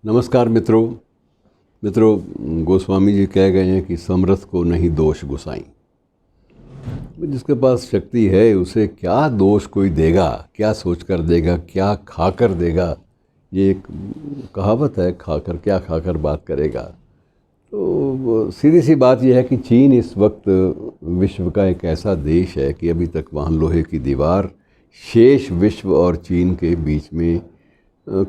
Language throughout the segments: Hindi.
नमस्कार मित्रों। गोस्वामी जी कह गए हैं कि समर्थ को नहीं दोष गुसाई। जिसके पास शक्ति है उसे क्या दोष कोई देगा, क्या सोच कर देगा, क्या खा कर देगा। ये एक कहावत है, खाकर बात करेगा। तो सीधी सी बात यह है कि चीन इस वक्त विश्व का एक ऐसा देश है कि अभी तक वहाँ लोहे की दीवार शेष विश्व और चीन के बीच में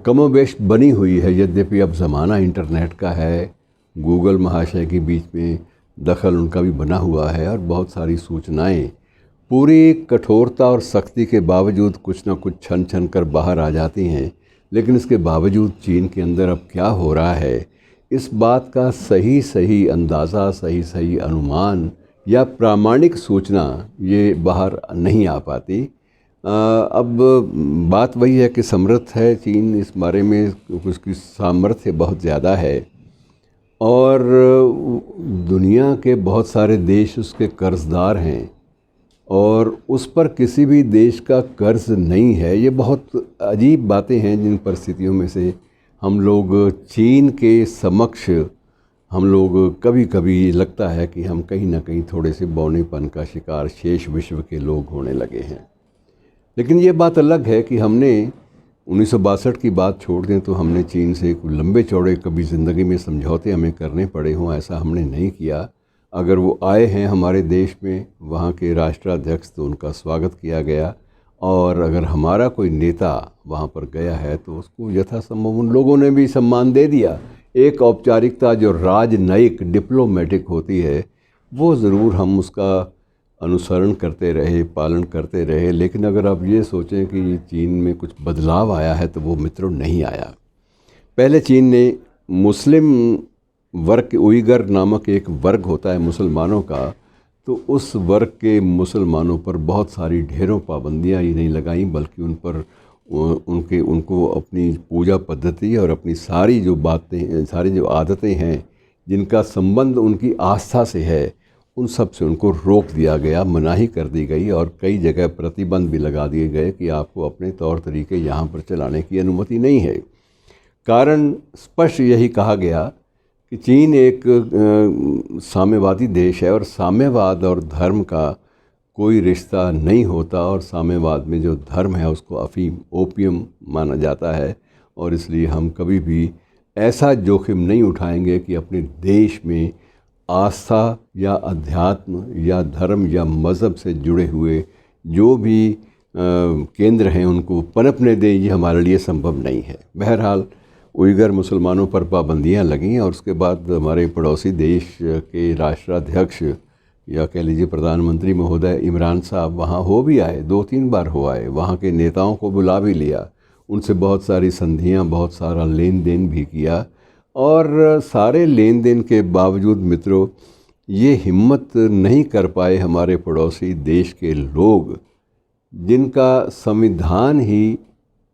कमोबेश बनी हुई है। यद्यपि अब ज़माना इंटरनेट का है, गूगल महाशय के बीच में दखल उनका भी बना हुआ है और बहुत सारी सूचनाएं पूरी कठोरता और सख्ती के बावजूद कुछ ना कुछ छन छन कर बाहर आ जाती हैं। लेकिन इसके बावजूद चीन के अंदर अब क्या हो रहा है, इस बात का सही अंदाज़ा, सही अनुमान या प्रामाणिक सूचना ये बाहर नहीं आ पाती। अब बात वही है कि समर्थ है चीन, इस बारे में उसकी सामर्थ्य बहुत ज़्यादा है और दुनिया के बहुत सारे देश उसके कर्ज़दार हैं और उस पर किसी भी देश का कर्ज़ नहीं है। ये बहुत अजीब बातें हैं जिन परिस्थितियों में से हम लोग चीन के समक्ष हम लोग कभी कभी लगता है कि हम कहीं ना कहीं थोड़े से बौनेपन का शिकार शेष विश्व के लोग होने लगे हैं। लेकिन ये बात अलग है कि हमने 1962 की बात छोड़ दें तो हमने चीन से लंबे चौड़े कभी ज़िंदगी में समझौते हमें करने पड़े हों, ऐसा हमने नहीं किया। अगर वो आए हैं हमारे देश में, वहाँ के राष्ट्राध्यक्ष, तो उनका स्वागत किया गया और अगर हमारा कोई नेता वहाँ पर गया है तो उसको यथासंभव उन लोगों ने भी सम्मान दे दिया। एक औपचारिकता जो राजनयिक डिप्लोमेटिक होती है वो ज़रूर हम उसका अनुसरण करते रहे, पालन करते रहे। लेकिन अगर आप ये सोचें कि चीन में कुछ बदलाव आया है तो वो मित्रों नहीं आया। पहले चीन ने मुस्लिम वर्ग, उइगर नामक एक वर्ग होता है मुसलमानों का, तो उस वर्ग के मुसलमानों पर बहुत सारी ढेरों पाबंदियां ही नहीं लगाईं, बल्कि उन पर उनको अपनी पूजा पद्धति और अपनी सारी जो बातें, सारी जो आदतें हैं जिनका संबंध उनकी आस्था से है, उन सब से उनको रोक दिया गया, मनाही कर दी गई और कई जगह प्रतिबंध भी लगा दिए गए कि आपको अपने तौर तरीके यहाँ पर चलाने की अनुमति नहीं है। कारण स्पष्ट यही कहा गया कि चीन एक साम्यवादी देश है और साम्यवाद और धर्म का कोई रिश्ता नहीं होता और साम्यवाद में जो धर्म है उसको अफीम, ओपियम माना जाता है और इसलिए हम कभी भी ऐसा जोखिम नहीं उठाएंगे कि अपने देश में आस्था या अध्यात्म या धर्म या मज़हब से जुड़े हुए जो भी केंद्र हैं उनको पनपने दें। ये हमारे लिए संभव नहीं है। बहरहाल उइगर मुसलमानों पर पाबंदियां लगीं और उसके बाद हमारे पड़ोसी देश के राष्ट्राध्यक्ष या कह लीजिए प्रधानमंत्री महोदय इमरान साहब वहाँ हो भी आए, 2-3 बार हो आए, वहाँ के नेताओं को बुला भी लिया, उनसे बहुत सारी संधियाँ, बहुत सारा लेन देन भी किया और सारे लेन देन के बावजूद मित्रों ये हिम्मत नहीं कर पाए हमारे पड़ोसी देश के लोग, जिनका संविधान ही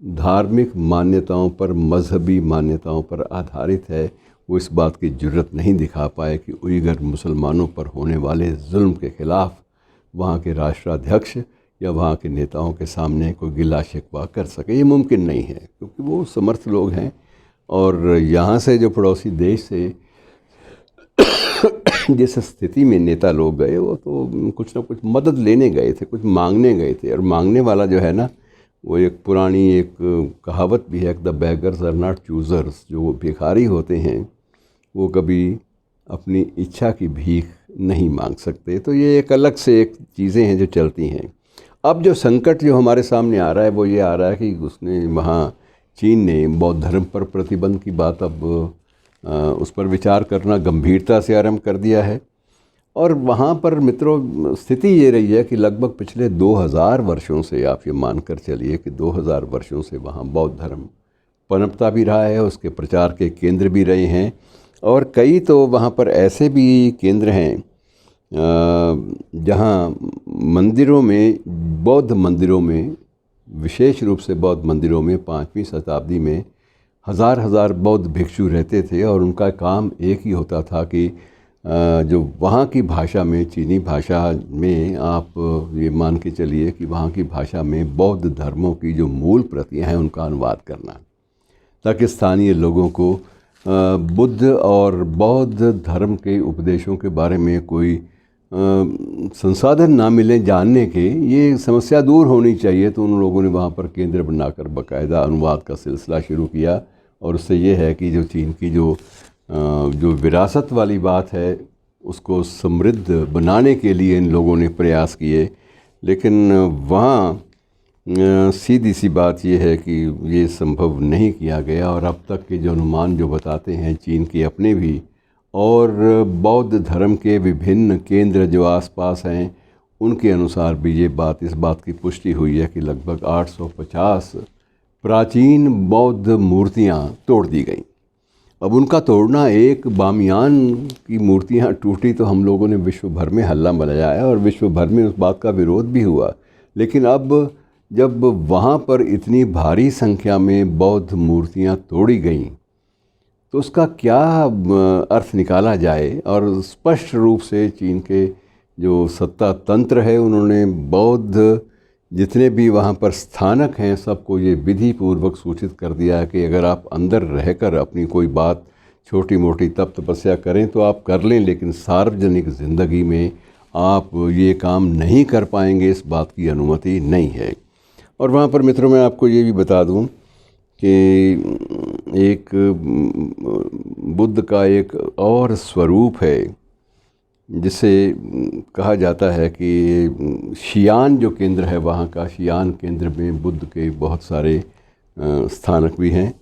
धार्मिक मान्यताओं पर, मजहबी मान्यताओं पर आधारित है, वो इस बात की जुर्रत नहीं दिखा पाए कि उइगर मुसलमानों पर होने वाले जुल्म के ख़िलाफ़ वहाँ के राष्ट्राध्यक्ष या वहाँ के नेताओं के सामने कोई गिला शिकवा कर सके। ये मुमकिन नहीं है क्योंकि वो समर्थ लोग हैं और यहाँ से जो पड़ोसी देश से जिस स्थिति में नेता लोग गए वो तो कुछ ना कुछ मदद लेने गए थे, कुछ मांगने गए थे। और मांगने वाला जो है ना, वो एक पुरानी एक कहावत भी है, the beggars are not choosers. जो भिखारी होते हैं वो कभी अपनी इच्छा की भीख नहीं मांग सकते। तो ये एक अलग से एक चीज़ें हैं जो चलती हैं। अब जो संकट जो हमारे सामने आ रहा है वो ये आ रहा है कि उसने वहाँ चीन ने बौद्ध धर्म पर प्रतिबंध की बात अब उस पर विचार करना गंभीरता से आरंभ कर दिया है। और वहाँ पर मित्रों स्थिति ये रही है कि लगभग पिछले 2000 वर्षों से, आप ये मानकर चलिए कि 2000 वर्षों से वहाँ बौद्ध धर्म पनपता भी रहा है, उसके प्रचार के केंद्र भी रहे हैं और कई तो वहाँ पर ऐसे भी केंद्र हैं जहाँ मंदिरों में, बौद्ध मंदिरों में, विशेष रूप से बौद्ध मंदिरों में 5वीं शताब्दी में हज़ार बौद्ध भिक्षु रहते थे और उनका काम एक ही होता था कि जो वहाँ की भाषा में, चीनी भाषा में, आप ये मान के चलिए कि वहाँ की भाषा में बौद्ध धर्मों की जो मूल प्रतियां हैं उनका अनुवाद करना। ताकि स्थानीय लोगों को बुद्ध और बौद्ध धर्म के उपदेशों के बारे में कोई संसाधन ना मिले जानने के, ये समस्या दूर होनी चाहिए। तो उन लोगों ने वहाँ पर केंद्र बनाकर बाकायदा अनुवाद का सिलसिला शुरू किया। और उससे ये है कि जो चीन की जो विरासत वाली बात है उसको समृद्ध बनाने के लिए इन लोगों ने प्रयास किए। लेकिन वहाँ सीधी सी बात ये है कि ये संभव नहीं किया गया। और अब तक के जो अनुमान जो बताते हैं चीन के अपने भी और बौद्ध धर्म के विभिन्न केंद्र जो आसपास हैं उनके अनुसार भी ये बात, इस बात की पुष्टि हुई है कि लगभग 850 प्राचीन बौद्ध मूर्तियाँ तोड़ दी गईं। अब उनका तोड़ना, एक बामियान की मूर्तियाँ टूटी तो हम लोगों ने विश्व भर में हल्ला मचाया और विश्व भर में उस बात का विरोध भी हुआ। लेकिन अब जब वहाँ पर इतनी भारी संख्या में बौद्ध मूर्तियाँ तोड़ी गईं तो उसका क्या अर्थ निकाला जाए। और स्पष्ट रूप से चीन के जो सत्ता तंत्र है उन्होंने बौद्ध जितने भी वहाँ पर स्थानक हैं सबको ये विधि पूर्वक सूचित कर दिया है कि अगर आप अंदर रहकर अपनी कोई बात छोटी मोटी तप तपस्या करें तो आप कर लें, लेकिन सार्वजनिक ज़िंदगी में आप ये काम नहीं कर पाएंगे, इस बात की अनुमति नहीं है। और वहाँ पर मित्रों मैं आपको ये भी बता दूँ कि एक बुद्ध का एक और स्वरूप है जिसे कहा जाता है कि शियान जो केंद्र है, वहाँ का शियान केंद्र में बुद्ध के बहुत सारे स्थानक भी हैं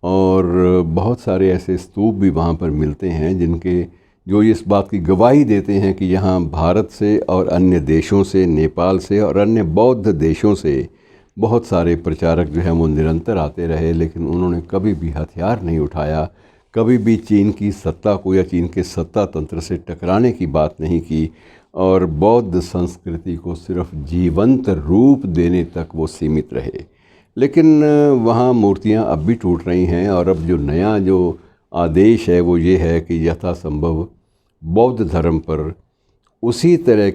और बहुत सारे ऐसे स्तूप भी वहाँ पर मिलते हैं जिनके जो इस बात की गवाही देते हैं कि यहाँ भारत से और अन्य देशों से, नेपाल से और अन्य बौद्ध देशों से बहुत सारे प्रचारक जो हैं वो निरंतर आते रहे, लेकिन उन्होंने कभी भी हथियार नहीं उठाया, कभी भी चीन की सत्ता को या चीन के सत्ता तंत्र से टकराने की बात नहीं की और बौद्ध संस्कृति को सिर्फ जीवंत रूप देने तक वो सीमित रहे। लेकिन वहाँ मूर्तियाँ अब भी टूट रही हैं और अब जो नया जो आदेश है वो ये है कि यथासंभव बौद्ध धर्म पर उसी तरह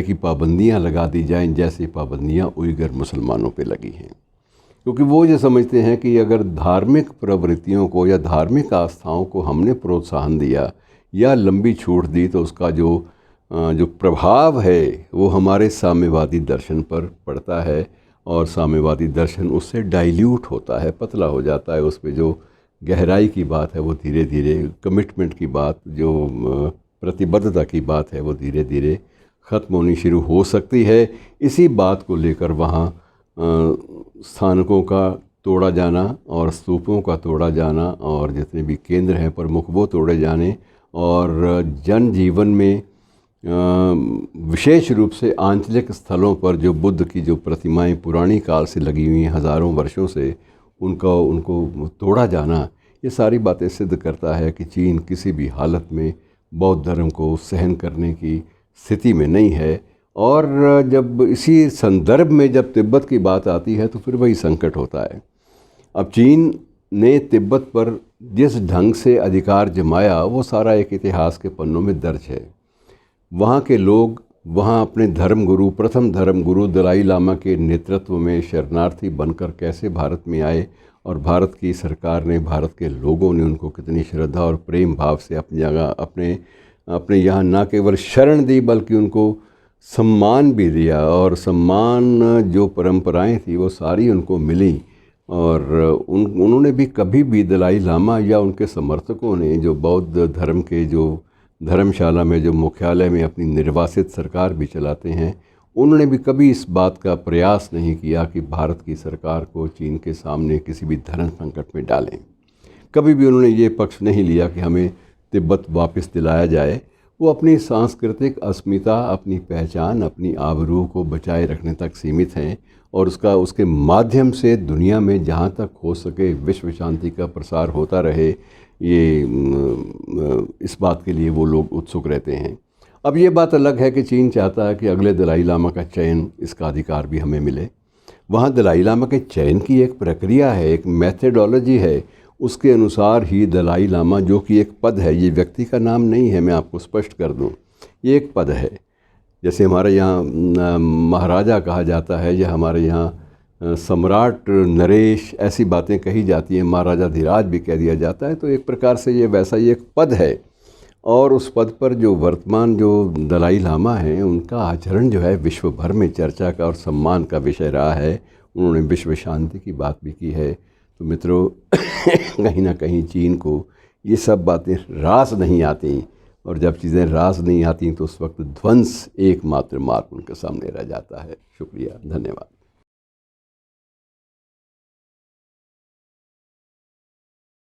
की पाबंदियाँ लगा दी जाएं जैसे पाबंदियाँ उइगर मुसलमानों पे लगी हैं। क्योंकि वो ये समझते हैं कि अगर धार्मिक प्रवृत्तियों को या धार्मिक आस्थाओं को हमने प्रोत्साहन दिया या लंबी छूट दी तो उसका जो प्रभाव है वो हमारे साम्यवादी दर्शन पर पड़ता है और साम्यवादी दर्शन उससे डाइल्यूट होता है, पतला हो जाता है। उस पर जो गहराई की बात है वो धीरे धीरे, कमिटमेंट की बात, जो प्रतिबद्धता की बात है वो धीरे धीरे ख़त्म होनी शुरू हो सकती है। इसी बात को लेकर वहाँ स्थानकों का तोड़ा जाना और स्तूपों का तोड़ा जाना और जितने भी केंद्र हैं प्रमुख वो तोड़े जाने और जनजीवन में विशेष रूप से आंचलिक स्थलों पर जो बुद्ध की जो प्रतिमाएं पुरानी काल से लगी हुई हैं हज़ारों वर्षों से, उनको तोड़ा जाना, ये सारी बातें सिद्ध करता है कि चीन किसी भी हालत में बौद्ध धर्म को सहन करने की स्थिति में नहीं है। और जब इसी संदर्भ में जब तिब्बत की बात आती है तो फिर वही संकट होता है। अब चीन ने तिब्बत पर जिस ढंग से अधिकार जमाया वो सारा एक इतिहास के पन्नों में दर्ज है। वहाँ के लोग वहाँ अपने धर्मगुरु, प्रथम धर्मगुरु दलाई लामा के नेतृत्व में शरणार्थी बनकर कैसे भारत में आए और भारत की सरकार ने, भारत के लोगों ने उनको कितनी श्रद्धा और प्रेम भाव से अपनी जगह अपने यहाँ न केवल शरण दी बल्कि उनको सम्मान भी दिया। और सम्मान जो परंपराएं थी वो सारी उनको मिली और उन्होंने भी कभी भी दलाई लामा या उनके समर्थकों ने, जो बौद्ध धर्म के जो धर्मशाला में जो मुख्यालय में अपनी निर्वासित सरकार भी चलाते हैं, उन्होंने भी कभी इस बात का प्रयास नहीं किया कि भारत की सरकार को चीन के सामने किसी भी धर्म संकट में डालें। कभी भी उन्होंने ये पक्ष नहीं लिया कि हमें तिब्बत वापस दिलाया जाए। वो अपनी सांस्कृतिक अस्मिता, अपनी पहचान, अपनी आबरू को बचाए रखने तक सीमित हैं और उसके माध्यम से दुनिया में जहाँ तक हो सके विश्व शांति का प्रसार होता रहे, ये इस बात के लिए वो लोग उत्सुक रहते हैं। अब ये बात अलग है कि चीन चाहता है कि अगले दलाई लामा का चयन, इसका अधिकार भी हमें मिले। वहाँ दलाई लामा के चयन की एक प्रक्रिया है, एक मेथडोलॉजी है, उसके अनुसार ही दलाई लामा, जो कि एक पद है, ये व्यक्ति का नाम नहीं है, मैं आपको स्पष्ट कर दूं, ये एक पद है। जैसे हमारे यहाँ महाराजा कहा जाता है या हमारे यहाँ सम्राट नरेश, ऐसी बातें कही जाती हैं, महाराजा धीराज भी कह दिया जाता है। तो एक प्रकार से ये वैसा ही एक पद है, और उस पद पर जो वर्तमान जो दलाई लामा हैं, उनका आचरण जो है विश्व भर में चर्चा का और सम्मान का विषय रहा है। उन्होंने विश्व शांति की बात भी की है। तो मित्रों कहीं ना कहीं चीन को ये सब बातें रास नहीं आती, और जब चीज़ें रास नहीं आती तो उस वक्त ध्वंस एकमात्र मार्ग उनके सामने रह जाता है। शुक्रिया, धन्यवाद।